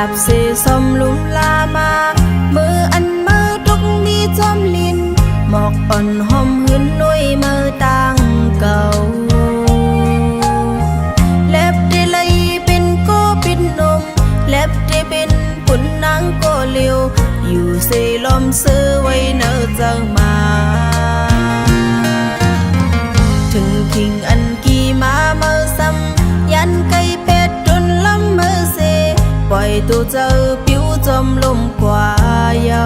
บเสสมลุมลามามืออันมือทุกมีจอมลินหมอกอ่อนหอมหืนนุยมือต่างเก่าเล็บได้เลยเป็นก็เป็นนมเล็บได้เป็นปุ่นนางก็เลียวอยู่เสลมซื้อไว้เนอเจ้ามาถึงคิงอันกี่มาเมื่อซ้ำยันไก่เป็ดจนล้ำมือเสปล่อยตัวเจอผิวจมลมกว่าเยา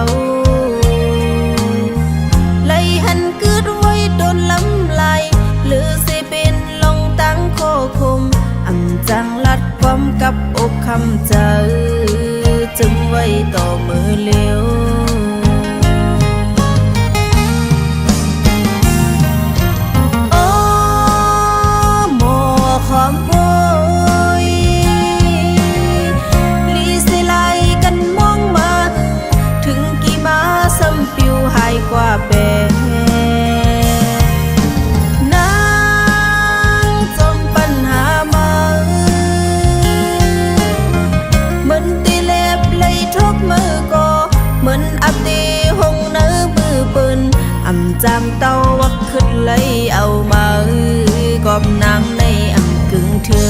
ไล่หันกึดไว้โดนล้ำลายหรือสิเป็นลงตั้งโคคมอ่ำจังลัดความกับอกคำเจอจึงไว้ต่อมือเลี้ยวความโวยลีสิไลกันมองมาถึงกี่มาซ้ำปิวหายกว่าแปนางจมปัญหามาเหมือนตีเล็บเลยทุกมือก็เหมือนอับตีหงเนื้อมือปืนอ่ำจำเต้าวักขึ้นเลยเอามากอบนางในกึ่งเธอ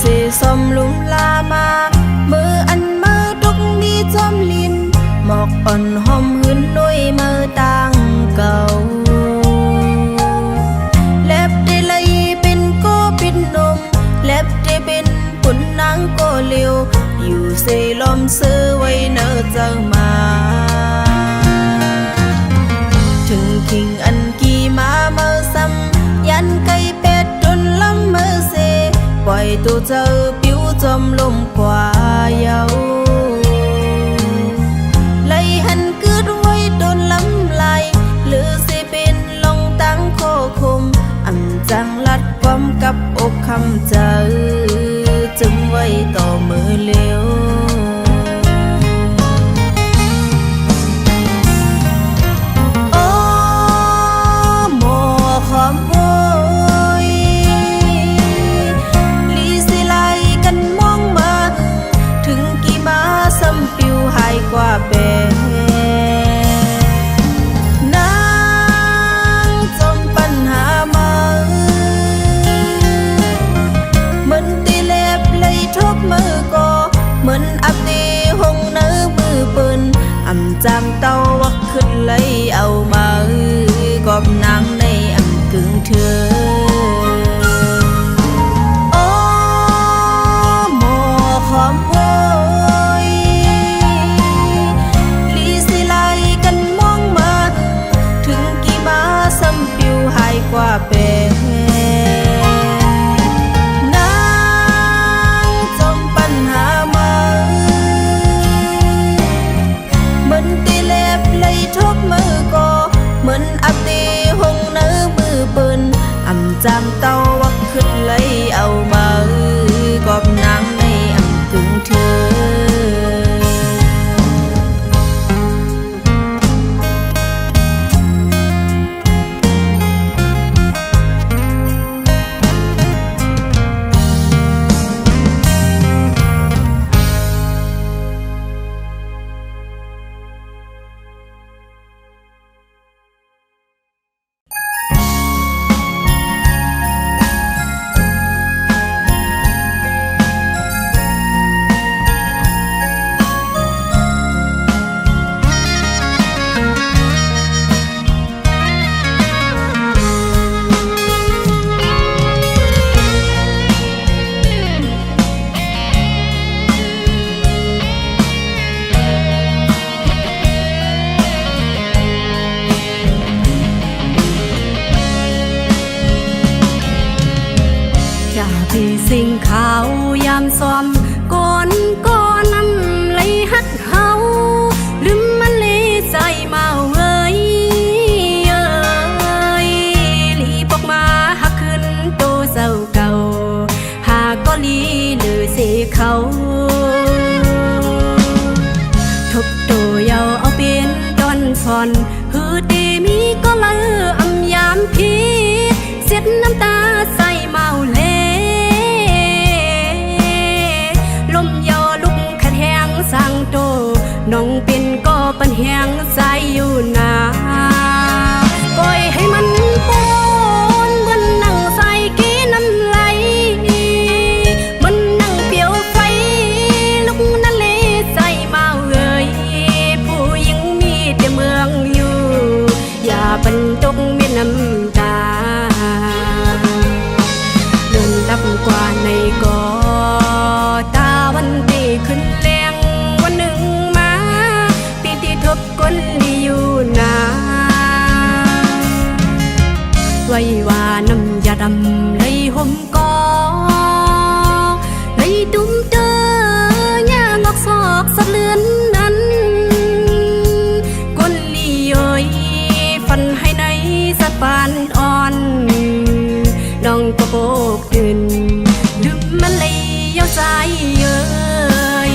เสสมลุมลามามืออันมือทุกมีจอมลินหมอกอ่อนหอมหืนนุยมือต่างเก่าเล็บได้เลยเป็นก็เป็นนมเล็บได้เป็นปุ่นนางก็เลียวอยู่เสลมซื้อไว้เนอเจ้ามาถึงคิงอันกี่มาเมื่อซ้ำยันไก่เป็ดจนล้ำมือเสปล่อยตัวเจอผิวจมลมกว่าเยาไล่หันกึดไว้โดนล้ำลายหรือสิเป็นลงตั้งโคคมอ่ำจังลัดความกับอกคำเจอจึงไว้ต่อมือเลี้ยวความโวยลีสิไลกันมองมาถึงกี่มาซ้ำปิวหายกว่าแปนางจมปัญหามาเหมือนตีเล็บเลยทุกมือก็เหมือนอับตีหงเนื้อมือปืนอ่ำจำเต้าวักขึ้นเลยเอามากอบนางในกึ่งเธอโอ้หมอความโวยลีสิไลกันมองมาถึงกี่มาซ้ำปิวหายกว่าแปนางจมปัญหามาเหมือนตีเล็บเลยทุกมือก็เหมือนอับตีหงเนื้อมือปืนอ่ำจำเต้าวักขึ้นเลยเอามากอบนางในกึ่งเธอ อย่าไปสิ่งข่าวยามซ้อมก่อนนำเลยฮักเฮาลืมมันเลยใจมาเอ้ยลีปอกมาฮักขึ้นโตเศร้าเก่าหาก็ลีหรือเสเขาทบโตเยาเอาเป็นตอนฟอนฮือดีมีก็ละอำยามพีเสียดน้ำตาใส่เมาเล่ลมยอลุกขัดแหงสั่งโตน้องเป็นก็ปัญแหงใจอยู่นาปล่อยให้มันปนเหมือนนั่งใส่กี้น้ำไหลมันนั่งเปลี่ยวไฟลุกนั่นเลยใจเมาเอ่ยผู้หญิงมีแต่เมืองอยู่อย่าบรรจงมีน้ำตาเดินรับกว่าในกอตาวันตีขึ้นแรงวันหนึ่งมาปีที่ทบก้นลีอยู่นาไว้ว่าน้ำยาดำเลยห่มกอเลยตุ้มเตย่างอกซอกสะเลือนนั้นก้นลีเอ้ยฟันให้ในสะปานอ่อนน้องก็โบกตื่นลืมมันเลยเย้าใจเอ้ย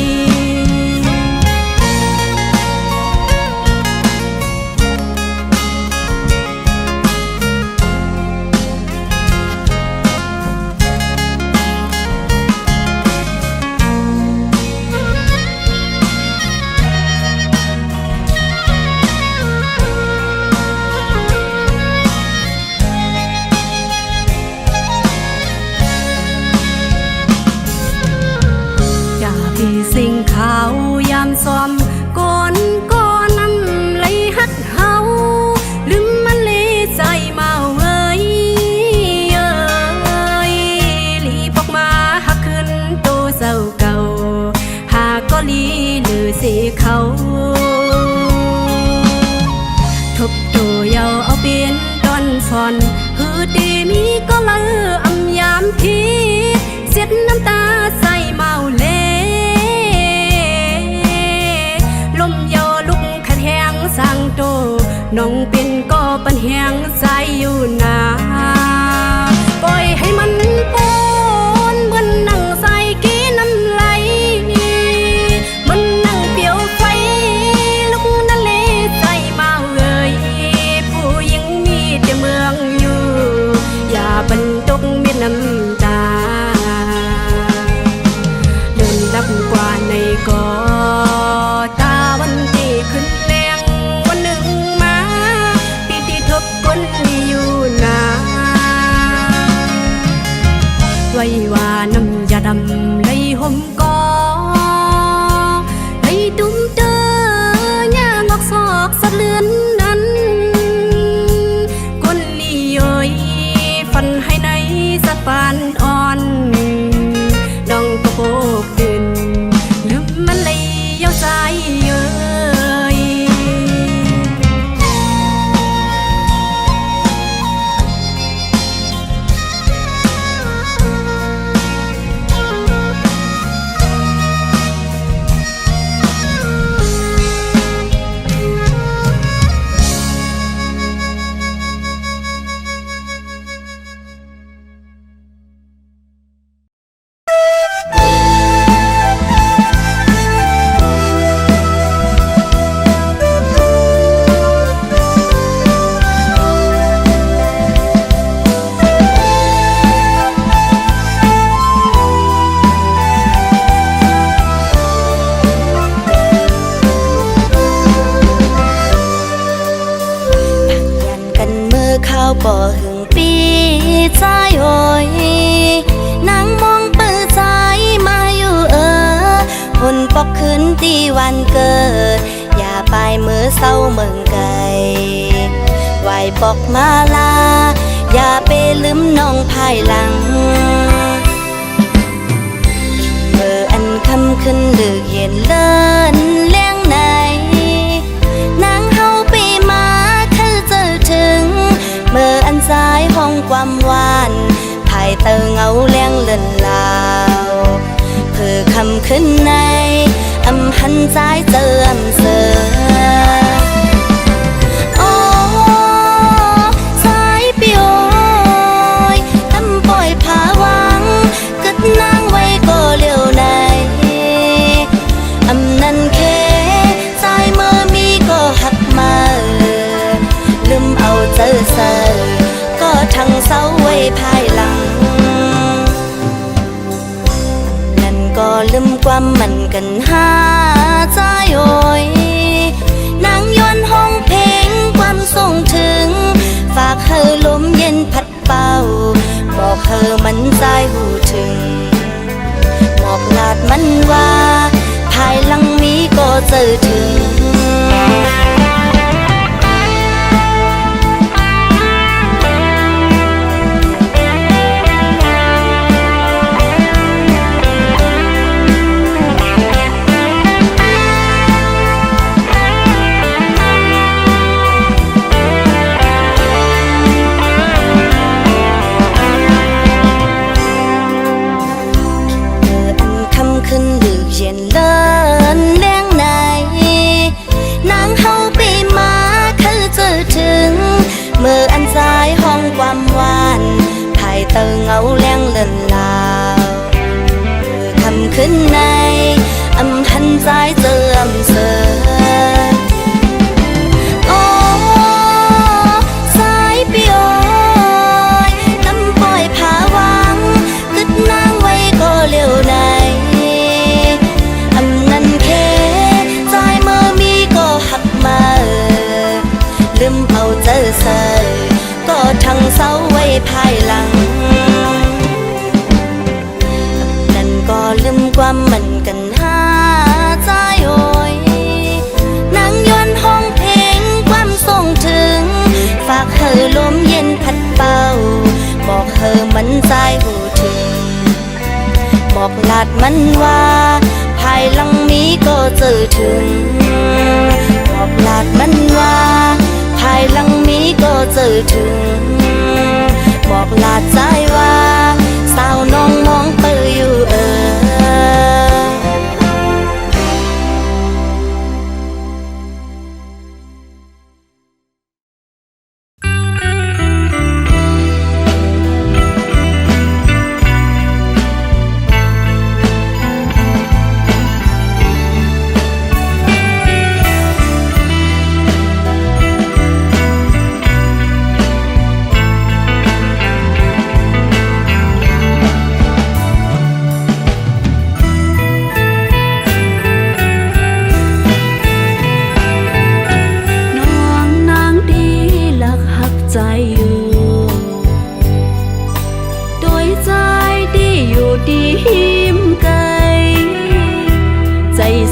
สิ่งข่าวยามซ้อมก่อนนำเลยฮักเฮาลืมมันเลยใจเมาเอ้ยลีปอกมาฮักขึ้นโตเศร้าเก่าหาก็ลีหรือเสเขาทบโตเยาเอาเป็นตอนฟอนฮือดีมีก็ละอำยามพีเสียดน้ำตาใส่เมาเล่ลมยอลุกขัดแหงสั่งโตน้องเป็นก็ปัญแหงใจอยู่นาปล่อยให้มันปนเหมือนนั่งใส่กี้น้ำไหลมันนั่งเปลี่ยวไฟลุกนั่นเลยใจเมาเอ่ยผู้หญิงมีแต่เมืองอยู่อย่าบรรจงมีน้ำตาเดินรับกว่าในกอตาวันที่ขึ้นแรงวันหนึ่งมาปีที่ทบก้นลีอยู่นาไว้ว่าน้ำยาดำเลยห่มกอเลยตุ้มเตย่างอกซอกสะเลือนนั้นก้นลีเอ้ยฟันให้ในสะปานอ่อนน้องก็โบกตื่นลืมมันเลยเย้าใจเอ้ยบ่หึงปีใจโอยนางมองเปิดใจมาอยู่หุ่นปอกขึ้นที่วันเกิดอย่าไปมือเศร้าเมืองไกลไหวปอกมาลาอย่าไปลืมน้องภายหลังเมื่ออันคำขึ้นดึกเย็นเลินเลี้ยงในนางเฮาปีมาคือเจอถึงเมื่ออันสายห้องความหวานภายเตอเงาเลี้ยง ขึ้นในหันซ้ายเจอเสือโอ้สายปิโอยทำปล่อยผาวังกึดนางไว้ก็เลี้ยวในนั่นเคสายเมื่อมีก็หักมาลืมเอาเจอเสือก็ทั้งเศร้าไว้ภายหลังก็ลืมความมันกันหาใจโอยนางย้อนห้องเพลงความส่งถึงฝากเธอลมเย็นพัดเป่าบอกเธอมันใจหูถึงบอกลาดมันว่าภายหลังนี้ก็เจอถึงเมื่ออันซ้ายห้องความหวานภายเติงเอาแรงเลินลาวคำขึ้นในหันซ้ายเจอเสือโอ้สายปิโอยลำปล่อยผาวังกึดนางไว้ก็เลี้ยวในนั่นเคใจเมื่อมีก็หักมาลืมเอาเจอเสือก็ทั้งเศร้าไว้ภายหลังนั่นก็ลืมความมันกันหาใจโอยนางย้อนห้องเพลงความส่งถึงฝากเธอลมเย็นพัดเป่าบอกเธอมันใจหูถึงบอกลาดมันว่าภายหลังนี้ก็เจอถึงบอกลาดมันว่าภายหลังนี้ก็เจอถึงบอกลาดใจว่าสาวน้องมองเปยอยู่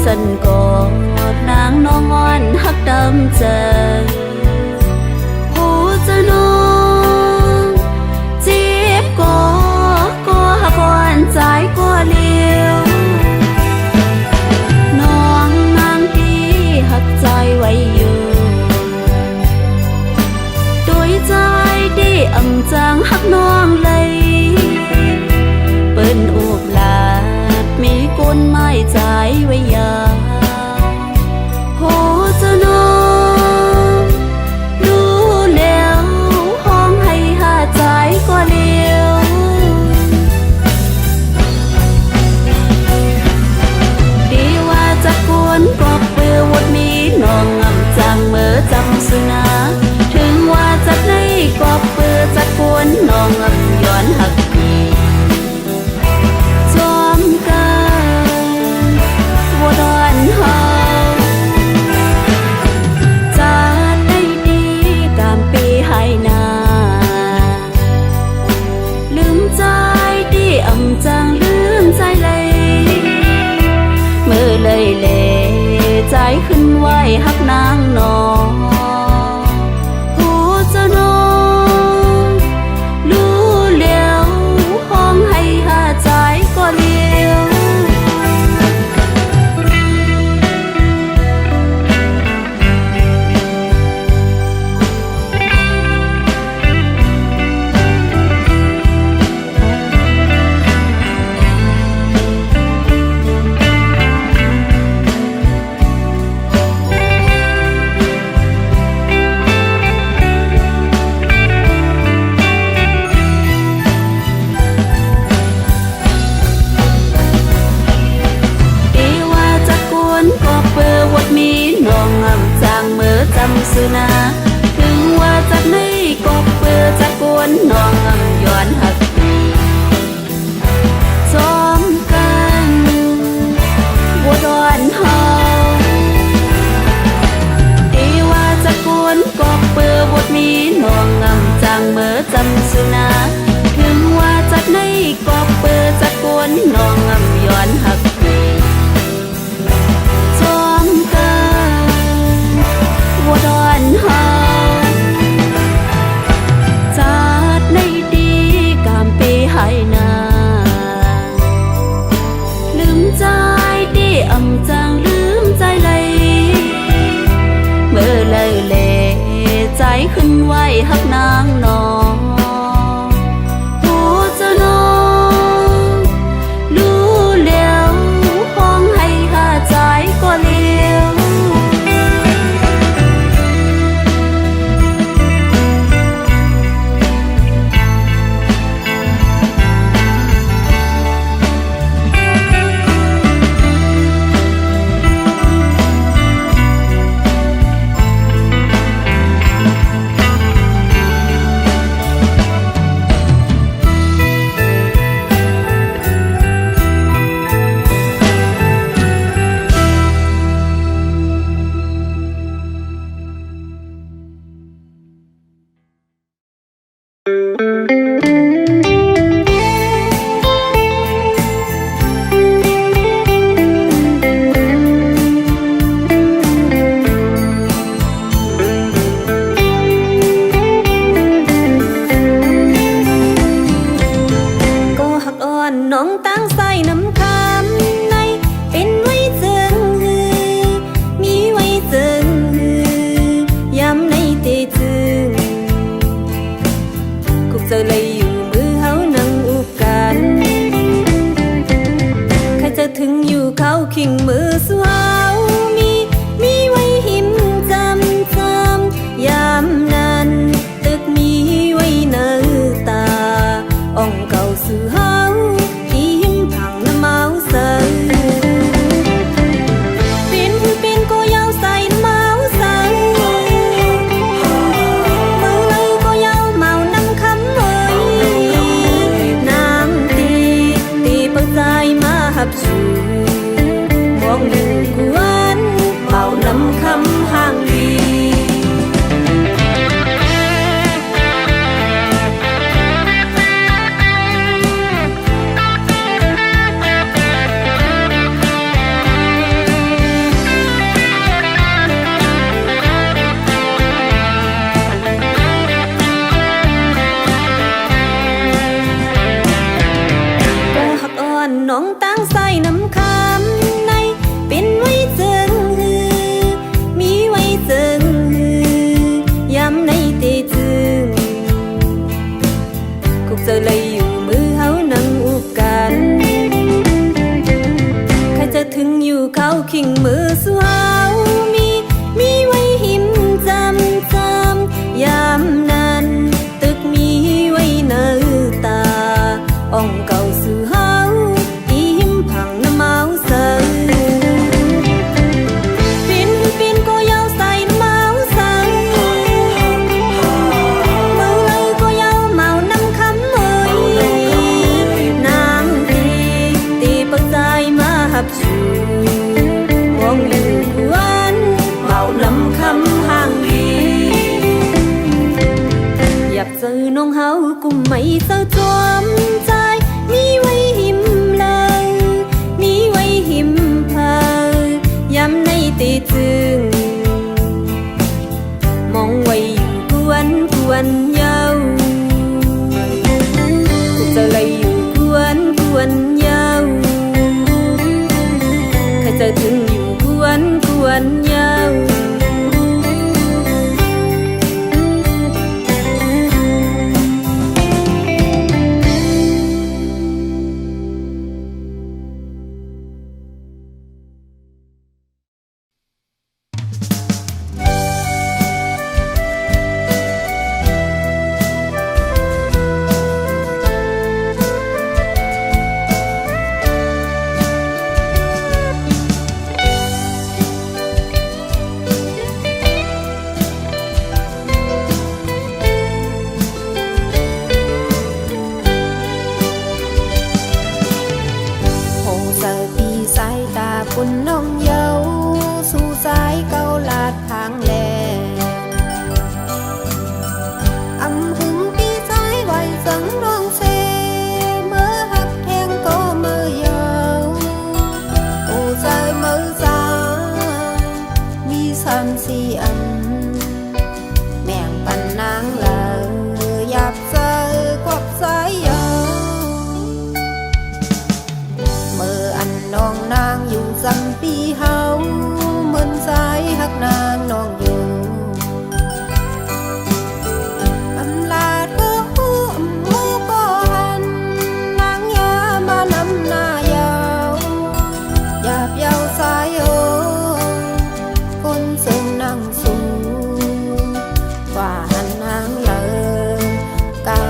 สันกอดนางน้องอ่อนหักดำใจหูจะน้องเจ็บก็หักอ่อนใจก็เลี้ยวน้องนางที่หักใจไว้อยู่โดยใจดีจางหักน้องเลยเปิ้นอุบลาดมีก้นไม้ใจไว้ยาโหจะน้องรู้แล้วห้องให้หาใจก็เลี้ยวดีว่าจะกวนก็เปื้อวดมีน้องจางเมื่อจำสุนาถึงว่าจะได้ก็เปื้อจะกวนน้องย้อนหักใจขึ้นไหวหักนางนองหูจะน้องรู้แล้วห้องให้หาใจก็เลี้ยว อนาถึงว่าจากในกบเปื้อจากกวนน้องอำย้อนหักจอมกันบัวดอนเฮาที่ว่าจากกวนกบเปื้อบทมีน้องอำจางเมื่อจำสุนาถึงว่าจากในกบเปื้อจากกวนน้องอำย้อนหักจอมกันบัวดอนเฮาจัดในดีกามปีให้นาลืมใจดีอำจางลืมใจเลยเมื่อเลยเลใจขึ้นไหวหักนางนองหัวจะนองรู้แล้วห้องให้ข้าใจก็เลี้ยว ขิงมือสวาวมีไว้หิมจำยามนั้นตึกมีไว้เนื้อตาอ่องเก่าสื่อเฮาที่หิมผังน้ำเมาใส่เป็นก็ยาวใส่น้ำเมาใส่มือเลยก็ยาวเมาน้ำคำเลยน้ำตีเปิดใจมาหับชูมองดูกวนเมาน้ำคำห่างดีน้องตั้งใส่น้ำคำในเป็นไว้เจิงฮือมีไว้เจิงฮือยำในเตจึงคุกเจอเลยอยู่มือเฮานั่งอุบกันใครจะถึงอยู่เขาขิงมือสวาวมีไว้หิมจำยำนั้นตึกมีไว้เนื้อตาอ่องเก่าสื่อเฮาเป็นก็ยาวใส่น้ำเมาใส่มือเลยก็ยาวเมาน้ำคำเอ่ยน้ำตีเปิดใจมาหับชูมองอยู่กวนเมาน้ำคำห่างดีอยากเจอน้องเฮากุมไม่เศร้าจอมใจมี คุณน้องเยาสู่สายเกาลาดทางแลอำหึงปีซ้ายไหวสังน้องเซเมื่อหักแทงก็มือเยาตูใจมือซ้ายมี3-4 อันแม่งปันนางเหลาหยับเจอกวักสายเยาเมื่ออันน้องนางอยู่จำปีเฮาเหมือนสายหักนางน้องอยู่อำลาดก็หูอำหูก็หันนางยามานำหน้ายาวหยาบยาวสายโอคนซึ่งนั่งสูว่าหันนางเลอเก่า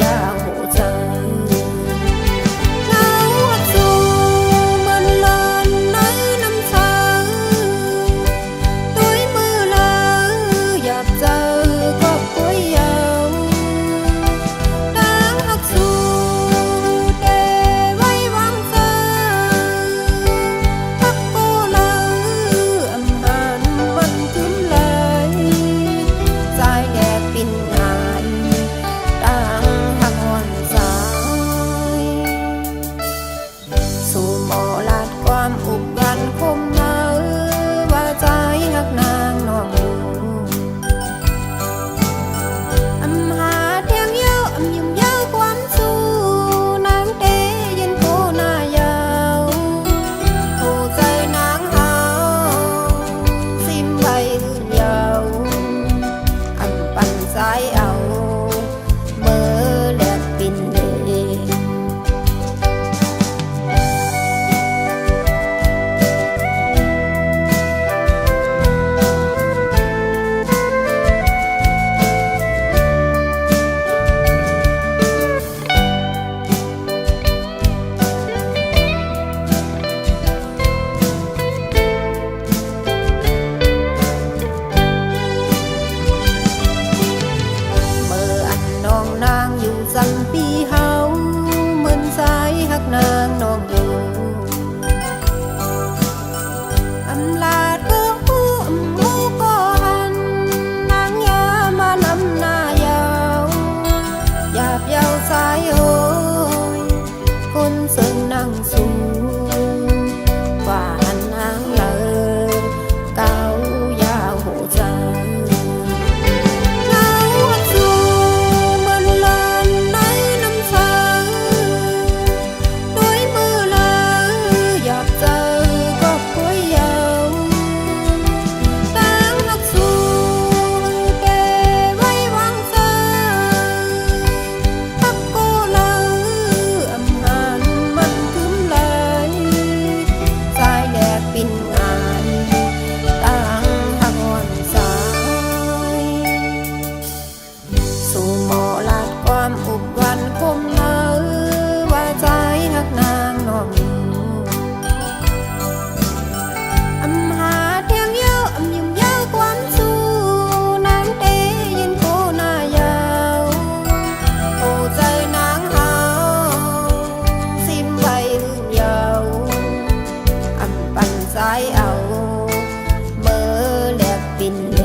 ยาวหัวใจเงาหักสูมันเลินในน้ำชาด้วยมือเลอหยาบเจอก็ป่วยยาวนางหักสูเดไว้วางเจอพักโกเลออำหันมันขึ้นเลยสายแดดปิ่นงานต่างหักอ่อนสายสู่หมอลาดความอุบวันคมเนอว่าใจหักนางน้องอยู่อำหาเทียงเย้าอำยุ่มเย้าความสู้นางเตยินโคหน้ายาวโอ้ใจนางหาซิมใบลื่นยาวอำปั่นสายเอาเมื่อแลกปิ่นเล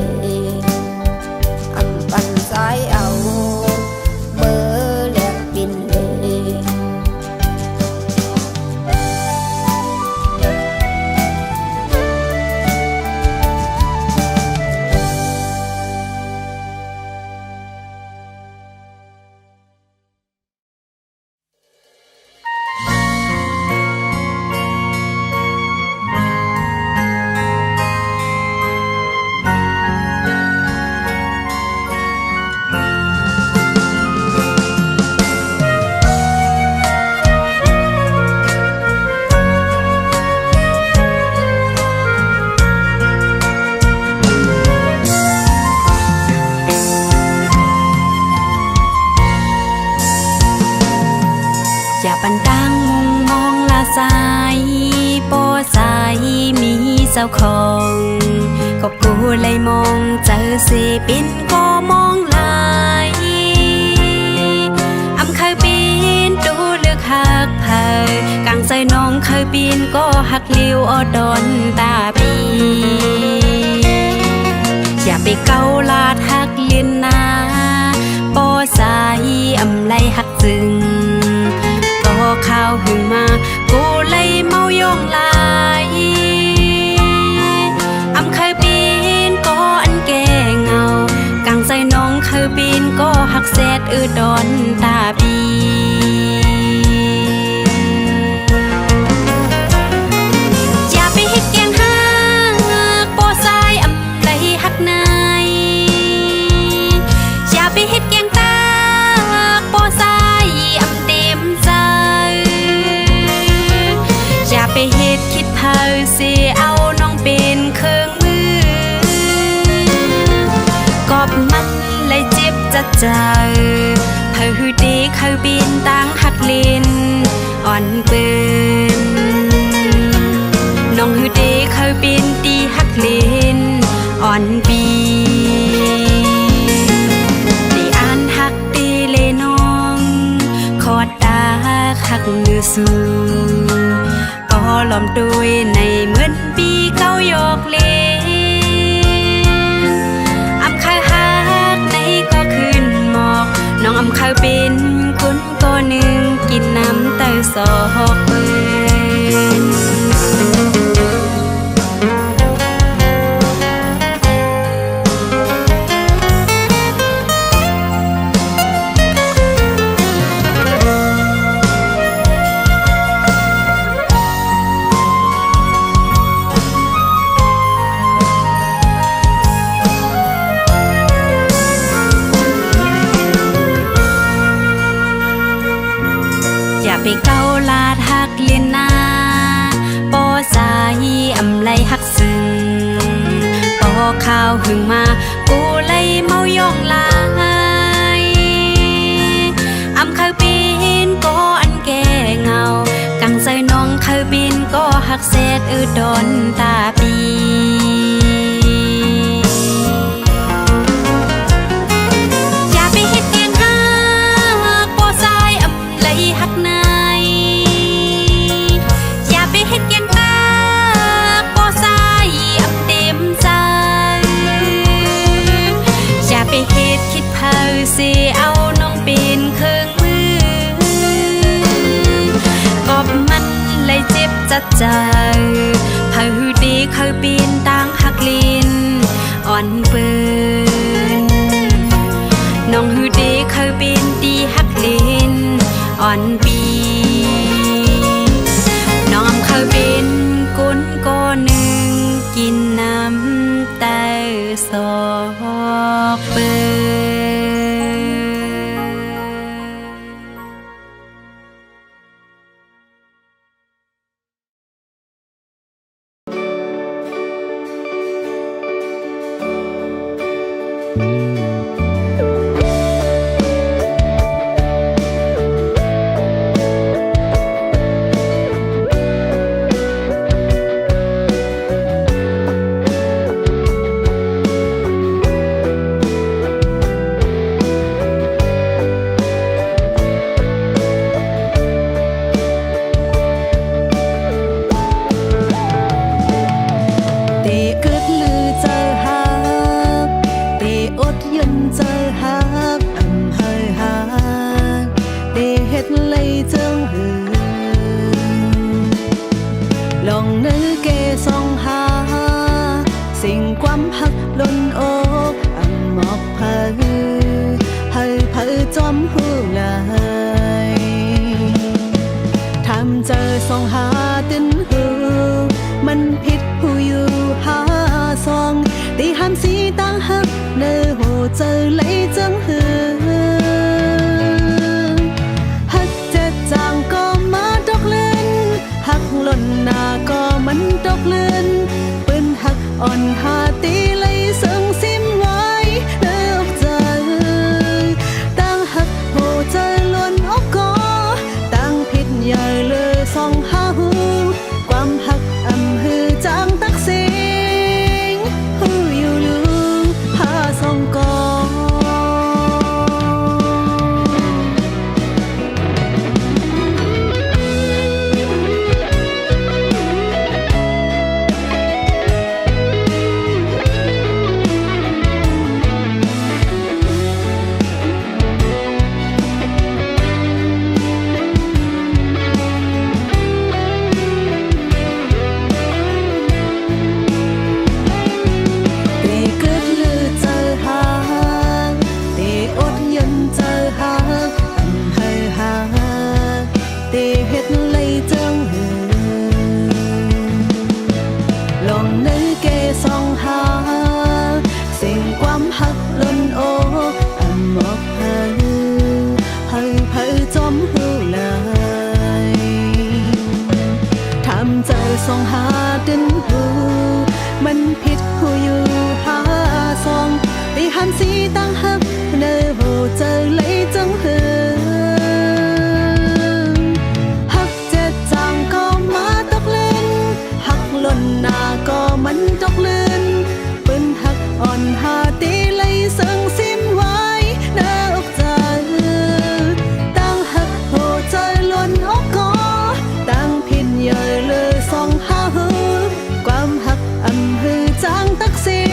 ปันดังมุงมองละสายโปสายมีเจ้าของก็กูเลยมองเจอสิปินก็มองลายอำเคยปีนดูเลือกหักเพอกัง งใจน้องเคยปีนก็หักลิ้วอดอนตาปีอย่าไปเกาลาดหักเลียนนาปอสายอำไลหักจึงก็ข้าวหึงมากูเลยเมายองลายอำเคยปีนก็อันแก่เงากลางใจน้องเคยปีนก็หักแซดดอนตาปีอย่าไปเฮ็ดแกงหักปอสายอำไลหักนายอย่าไปเฮ็ดแกงตาปอสายอำเต็มใจอย่าไปเฮ็ดคิดเผาสิเอาน้องเป็นเครื่องมือกอบมันเลยเจ็บจัดใจเผาหือดีเขาบินตั้งหักลินอ่อนเปืนน้องหือดีเขาบินตีหักลินอ่อนปีตีอ่านหักตีเลน้องขอดตาหักเนื้อสูก็ล้อมด้วยในเหมือนปีเก้ายอกเลอำคาหักในก็ขึ้นหมอกน้องอำคาเป็นคนก็หนึ่งกินน้ำเต้าสอกเปืนอย่าไปเกาลาดหักเลียนนาปอสายอำไลหักซึ้งปอข้าวหึงมากูเลยเมายองลายอำเคยปีนก็อันแก่เงากังใจน้องเคยบินก็หักแซดดอนตาปีอย่าไปเฮ็ดแกงหักปอสายอำไลหักนายอย่าไปเฮ็ดแกงตาปอสายอำเต็มใจอย่าไปเฮ็ดคิดเผาสิเอาน้องเป็นเครื่องมือกอบมันเลยเจ็บจัดใจเผาหือดีเคยปีนตั้งหักลินอ่อนเปืนน้องหือดีเคยปีนตีหักลินอ่อนปีน้องเคยเป็นกุนก็หนึ่งกินน้ำเต้าสอกเปืน ส่องหาดินหูมันผิดหูอยู่หาสองตีหันสีตั้งหักเนอโหเจอเลยจังหือหักเจ็ดจางก็มาตกเล่นหักหล่นหน้าก็มันตกเลื่นปืนหักอ่อนหาตีเลยเสิงซิมไว้เนออกใจตั้งหักโหใจล้นอกก็ตั้งพินเยอะเลยส่องหาหือความหักอำหือจางตักสิ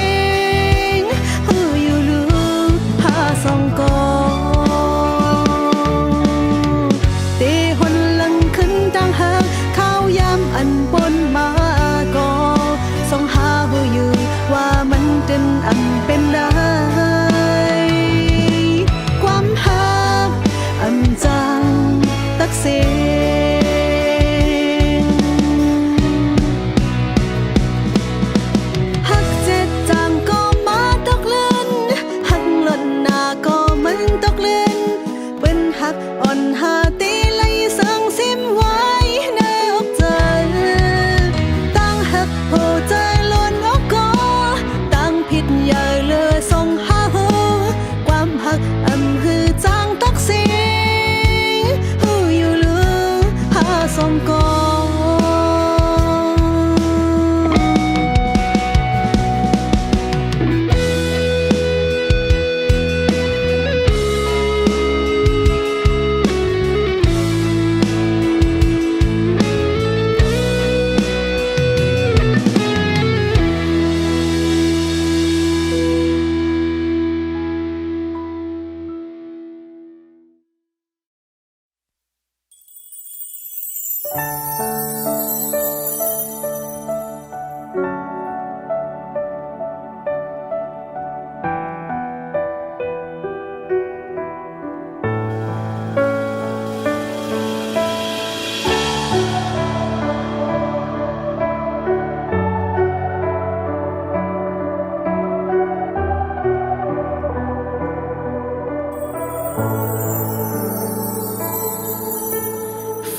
งหืออยู่ลือหาส่องก็ตีหนหลังขึ้นตั้งหักข้าวยามอันปนมาก็ส่องหาหืออยู่ว่ามันเป็นอันเป็นได้ความหักอำจางตักสิงหักเจ็ดจางก็มาตกเล่นหักหล่นหน้าก็มันตกเล่นเป็นหักอ่อนหาตีไล่เสิงซิมไว้ในอกใจตั้งหักโหใจล้นอกก็ตั้งผิดใหญ่เลยส่งหาหูความหักอำหือจางตักสิงหูอยู่ลือหาส่งก็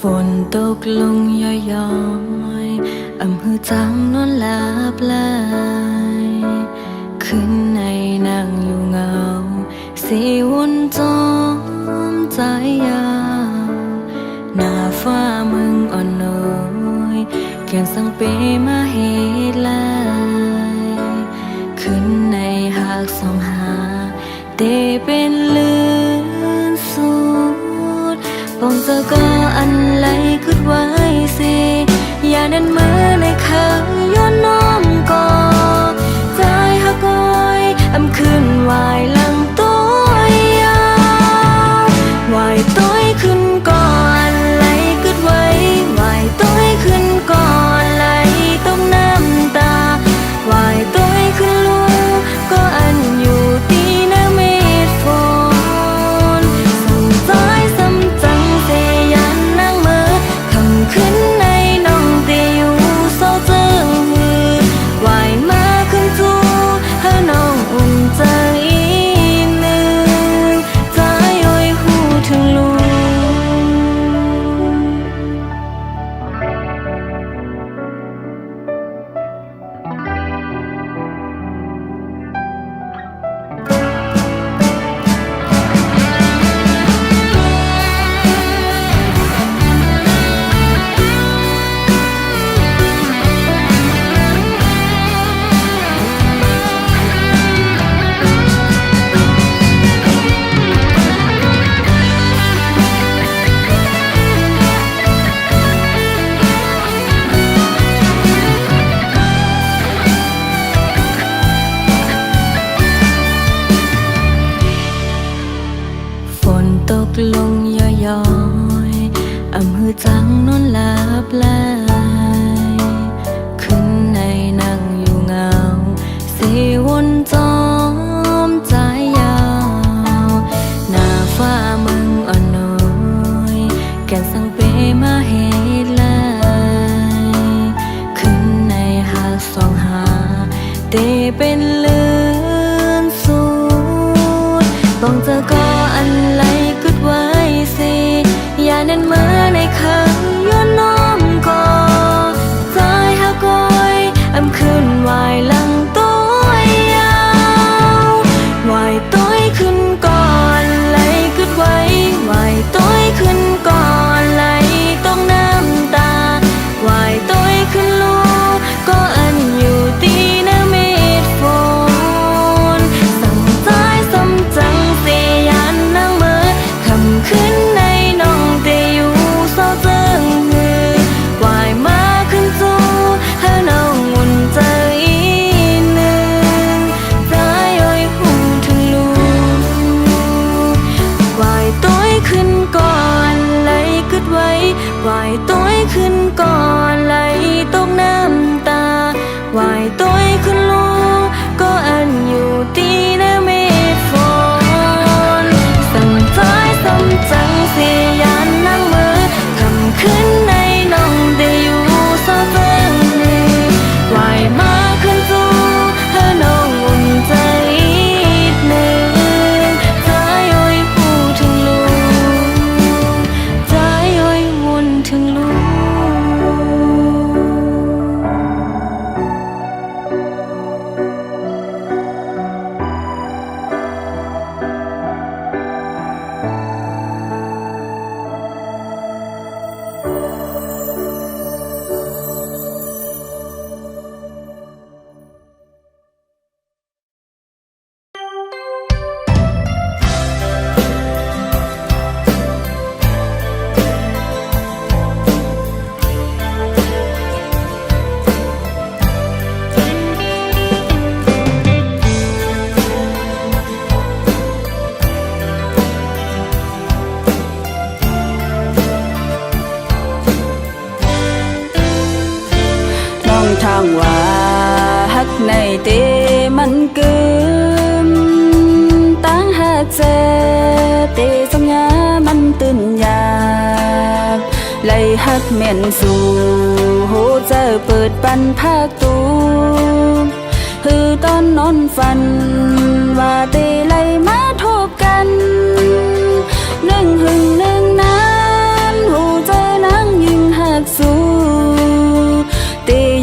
ฝนตกลงย้อยๆอำหือจังนอนหลับไหลขึ้นในนั่งอยู่เงาสีวนจอมใจยาวหน้าฟ้ามึงอ่อนน้อยแกงสังเปมาเหตุลายขึ้นในหากสองหาเตเป็นลื่นสุดปองเจอก็อันไหลขึ้นไว้สิอย่านั้นเมื่อในข้างย้อนน้อมก็ใจหักก้อยอำขึ้นวายหลังตัวยาววายต้อยขึ้นก่อนไหลขึ้นไว้วายต้อยขึ้นก่อนไหลต้องน้ำตาวายต้อยขึ้นลูกก็อันอยู่ตีหน้าเม็ดฝนส่งใจซ้ำจังเสยันนั่งเมื่อคำขึ้นในน้องเตอยู่โซเจิงหือวายมาขึ้นจูให้น้องอุ่นใจอีหนึ่งใจอ้อยหูถึงลูก ลงย้อยๆอำหือจังนอนหลับไหลขึ้นในนั่งอยู่เงาสีวนจอมใจยาวหน้าฟ้ามึงอ่อนน้อยแก่นสังเปมาเหตุลายขึ้นในหากสองหาเตเป็นลื่นสูดบ้องเจอก็อันไหลกึดไว้สิอย่านั้นเมื่อในคำย้อนน้อมก็ใจ วายต้อยขึ้นก่อนไหลตกน้ำตาวายต้อยขึ้นลูกก็อันอยู่ตีนะเมฆฝนสั่งใจสั่งจังเสียยานนั่งมือคำขึ้นในน้องได้อยู่ซอเฟิงนี้วายมาขึ้นสู่เธอน้องอุ่นใจหนึ่งใจอ้อยหูถึงลูกใจอ้อยวุ่นถึงลูก ทางว่าฮักในเตมันเกิมตั้งฮักเจเตสัญญามันตื่นอยากไล่ฮักแม่นสู่โหเจอเปิดปันภาคตูคือตอนนอนฝันว่าเตไล่มาทบกันหนึ่งหึงหนึ่งนั้นหูเจอนั่งยิงฮักสู่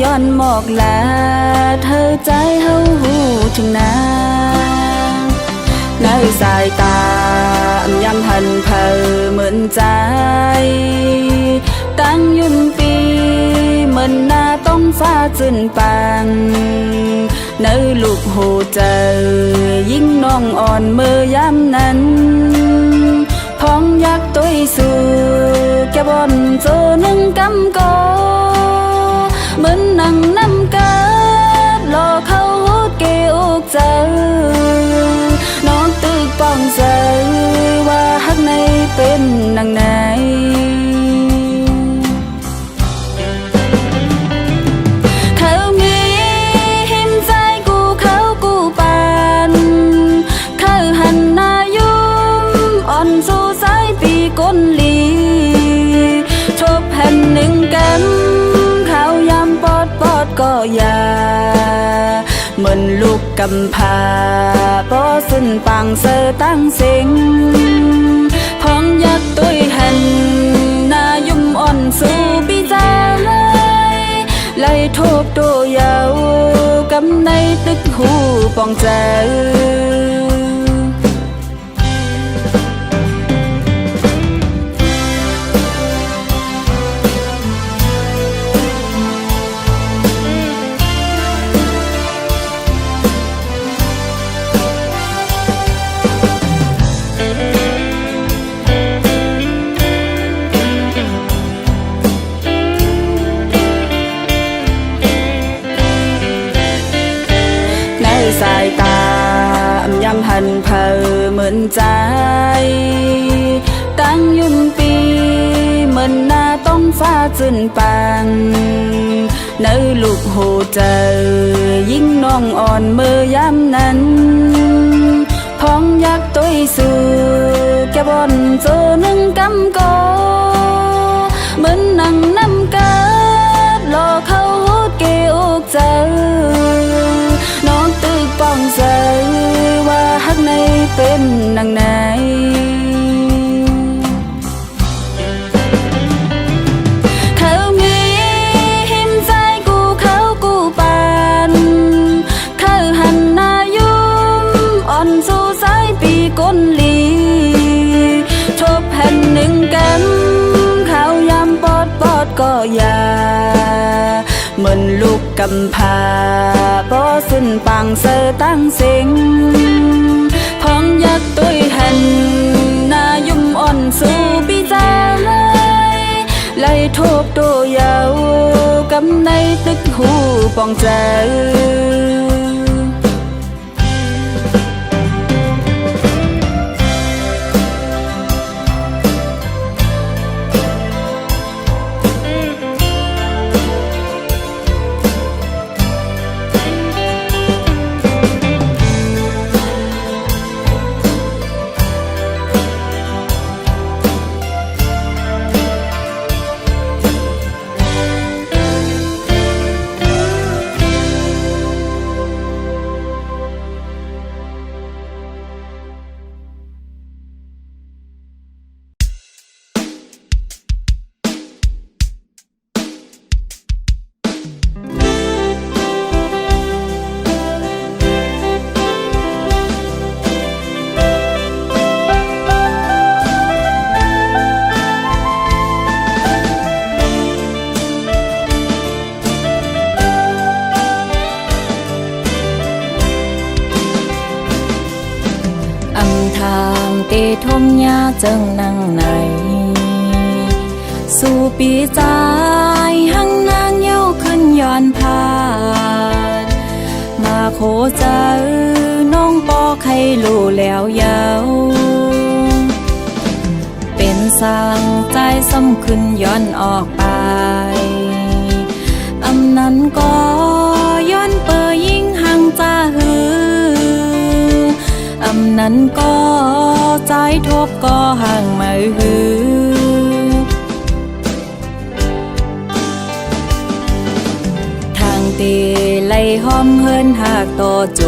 ย้อนหมอกลาเธอใจเฮาหูถึงนาในสายตายำหันเพอเหมือนใจตั้งยุ่นปีเหมือนหน้าต้องฟ้าจืนปังเนื้อลูกหูเจอยิ่งน้องอ่อนเมื่อยำนั้นพองยักตัวสู่แกบอนเจอหนึ่งกำกอเหมือนนั่งน้ำกาดรอเขาเกอกเจอน้องตึกป้องเจอว่าฮักในเป็นนางไหนเขามีหิมใจกูเขากูปานเขาหันหน้ายุ่มอ่อนสู่สายปีก้นลีชบแผ่นหนึ่งกันก็อย่าเหมือนลูกกำพร้าป้อสิ้นปังเสอตั้งเสียงพองยักตุยหันหน้ายุ่มอ่อนสู่ปีใจไล่ทบตัวยาวกำในตึกหูปองใจสายตายำหันเพอเหมือนใจตั้งยุ่นปีเหมือนหน้าต้องฟ้าจืนปังเนื้อลูกหูเจอยิ่งน้องอ่อนเมื่อยำนั้นพองยักตัวสู่แกบอนเจอหนึ่งกำกอเหมือนนั่งน้ำกาดรอเขาเกอกเจอน้องตึกป้องเจอว่าฮักในเป็นนางไหนเขามีหิมใจกูเขากูปานเขาหันหน้ายุ่มอ่อนสู่สายปีก้นลีทบแผ่นหนึ่งกันเขายำปอดก็อย่าเหมือนลูกกำพร้าป้อสิ้นปังเสอตั้งเสียงพองยักตุยหันหน้ายุ่มอ่อนสู่ปีใจไล่ทบตัวยาวกำในตึกหูปองใจ ทมยาจังนังไหนสู่ปีใจหังนางเย้าขึ้นย้อนผ่านมาโคเจอน้องปอใครรู้แล้วเยาเป็นสร้างใจซ้ำขึ้นย้อนออกไปอำนั้นก็ย้อนเปอยิ่งห่างจ้าหืออำนั้นก็ใจทบก็ห่างไม่หือทางเตไล่หอมเฮินหากต่อโจ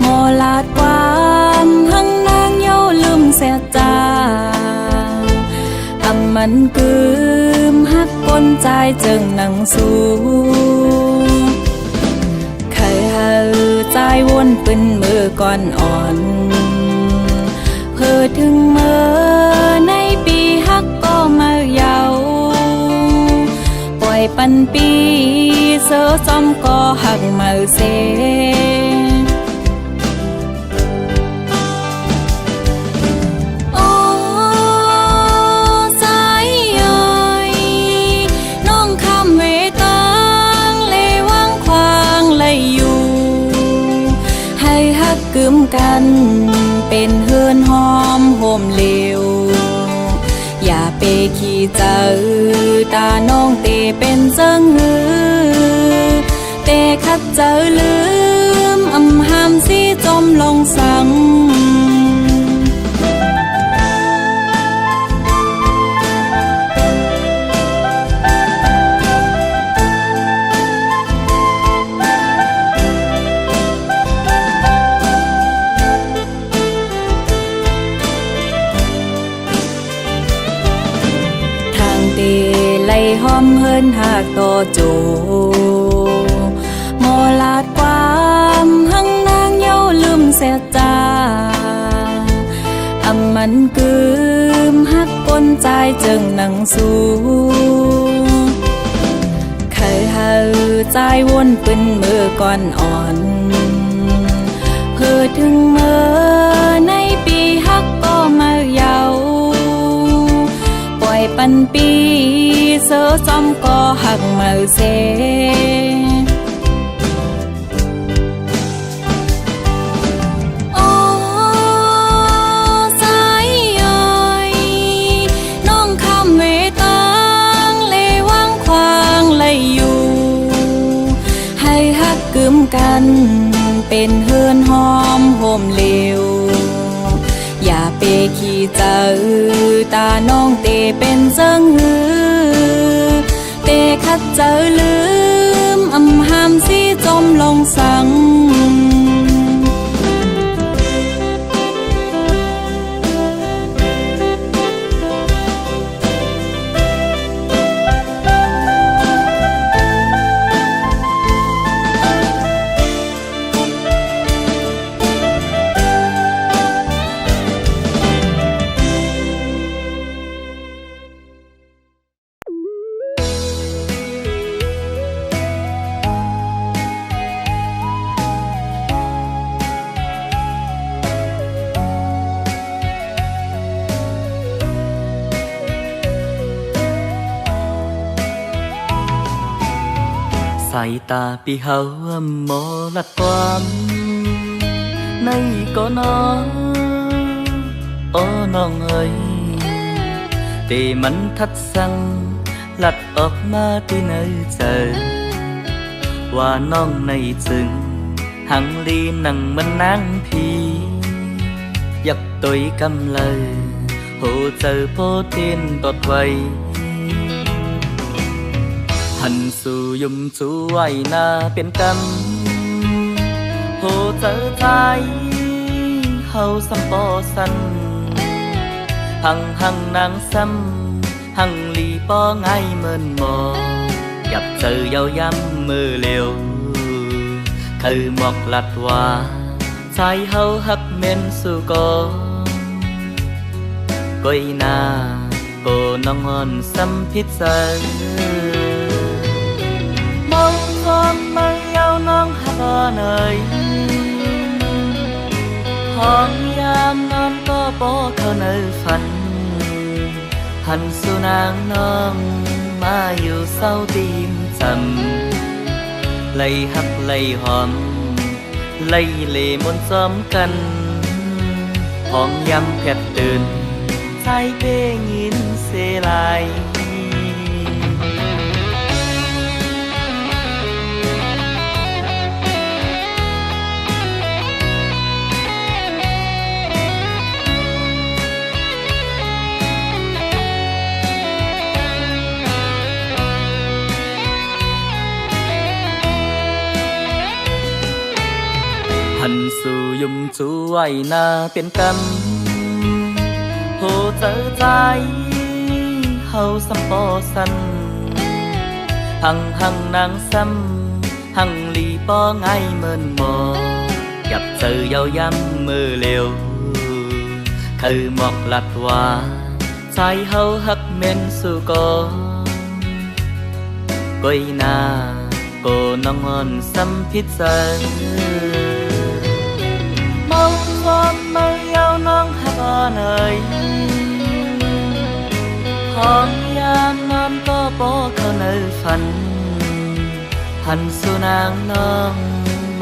หมอลาดความหังนางเย้าลืมเสียจาอำมันกืมหักก้นใจจึงนังสู้เคยหาใจวนเป็นมือก่อนอ่อนเพื่อถึงเมื่อในปีหักก็มาเยาปล่อยปันปีเสือจอมก็หักมาเสกึมกันเป็นเฮือนหอมโฮมเหลวอย่าไปขี้เจอตาน้องเตเป็นเจิงหือเตคัดเจอลืมอำหามสิจมลงสังไล่หอมเฮินหากต่อโจหมอลาดความหังนางเย้าลืมเสียจาอำมันกืมหักก้นใจจึงนังสู้เคยหาใจวนเป็นมือก่อนอ่อนเพื่อถึงเมื่อในปีหักก็มาเยาปล่อยปันปีเสือจอมก็หักมาเสโอ้สายย่อยน้องคำเวตังเลว่างควางเลยอยู่ให้หักกึมกันเป็นเฮือนหอมโฮมเหลวอย่าไปขี้เจอตาน้องเตเป็นเจิงหือเตคัดเจอลืมอำหามสิจมลงสังสายตาปีเฮาหมอลัดความในก็น้องโอ้น้องเอ้ยเตมันทัดสั่งลัดออกมาที่ในใจว่าน้องในจึงหังลีนังมันนางพีอยากตุยกำเลยโหเจอโพเทนตดไว้หันสู่ยุมสู่ไว้นาเป็นกำโหเจอใจเฮาสัมปอสันหังนางซ้ำหังลีปอไงเมินหมออยากเจอยาวยำมือเร็วคือหมอกลัดว่าใจเฮาหักเม่นสู่กอก้อยนาโกน้องอ่อนซ้ำพิษเจอมองความไม่เอาน้องหักเนยห ห้องยามนอนก็บ่เข้าในฝันหันสู่นางน้องมาอยู่เศร้าตีมจำไล่หักไล่หอมไล่เล่มนซ้อมกันห้องยามแผดตื่นใจเป้ยินเสลายหันสู่ยุมจูไว้หน้าเป็นกำโหเจอใจเฮาสัมปอสันหังนางซ้ำหังลีป้อไงเมินหมอกับเจอยาวยำมือเร็วคือหมอกลัดว่าใจเฮาหักเม่นสู่กอก้อยหน้าโกน้องอ่อนซ้ำพิษเจอความเมื่อยาวน้องหักอ่อนเอ่ยห้องยามนอนก็บ่เข้าในฝันหันสู่นางน้อง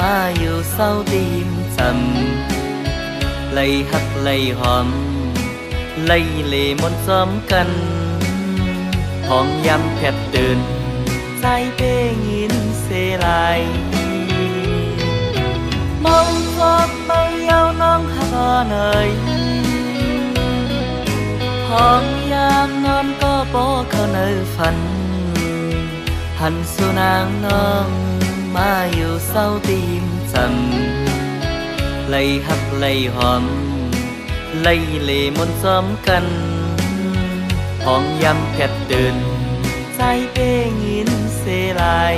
มาอยู่เศร้าตีมจำไล่หักไล่หอมไล่เล่มนซ้อมกันห้องยามแผดตื่นใจเป้ยินเสลายมองความเมื่อยาวน้องหักอ่อนเอ่ยห้องยามนอนก็บ่เข้าในฝันหันสู่นางน้องมาอยู่เศร้าตีมจำไล่หักไล่หอมไล่เล่มนซ้อมกันห้องยามแผดตื่นใจเป้ยินเสลาย